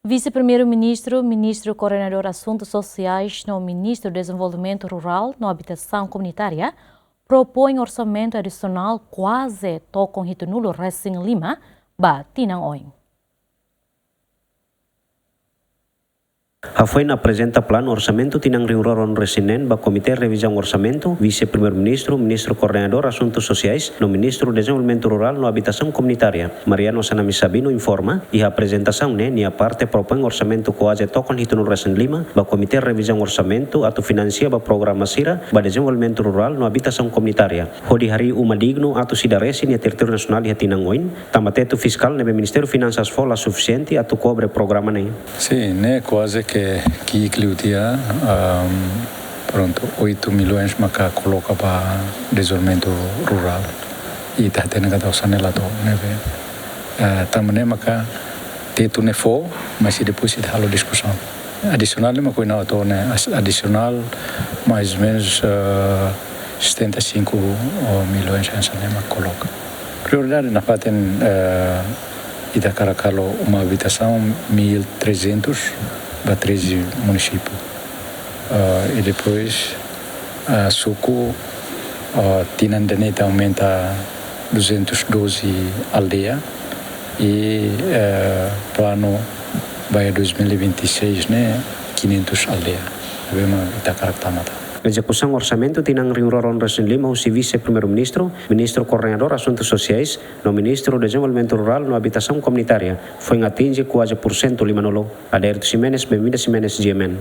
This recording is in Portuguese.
Vice-Primeiro-Ministro, Ministro Coordenador de Assuntos Sociais, no Ministro do Desenvolvimento Rural, na Habitação Comunitária, propõe orçamento adicional quase tocam Ritunulo Racing Lima, Batinang Oin. A FOIN apresenta plano orçamento tinang riuroron resinen ba Comitê de Revisão Orçamento, Vice-Primeiro-Ministro, Ministro Coordenador Assuntos Sociais, no Ministro do Desenvolvimento Rural no Habitação Comunitária. Mariano Sanami Sabino informa e a apresentação ne a parte propõe orçamento quase tocam Ritunulo Racing Lima ba Comitê de Revisão Orçamento atu financia ba programa SIRA ba Desenvolvimento Rural no Habitação Comunitária. Hodi hari uma digno atu sidaresi ni território nacional e tinang oin, tamateto fiscal nebe Ministério Finanças fola suficiente atu cobre programa ne. Sim, né, quase que incluía pronto 8 milhões maka coloca para desenvolvimento rural e tá tendo que dar sanela to né também maka teto ne fo mas depois se halo discussão adicional mas coisa to né adicional mais ou menos 75 milhões essa né maka coloca prioridade na parte ida caracalo uma habitação 1.300 para 13 municípios. E depois, Suco, Tinandaneta aumenta 212 aldeia e plano vai 2026, né, 500 aldeia. Vemos Itacaractamata. Execução orçamento tinang riuroron Racing Lima o Vice-Primeiro-Ministro, Ministro Coordenador Assuntos Sociais, no Ministro do Desenvolvimento Rural no Habitação Comunitária. Foi atinge quase por cento Limanolo. Aderto Ximenes, bem-vinda Ximenes, GMN.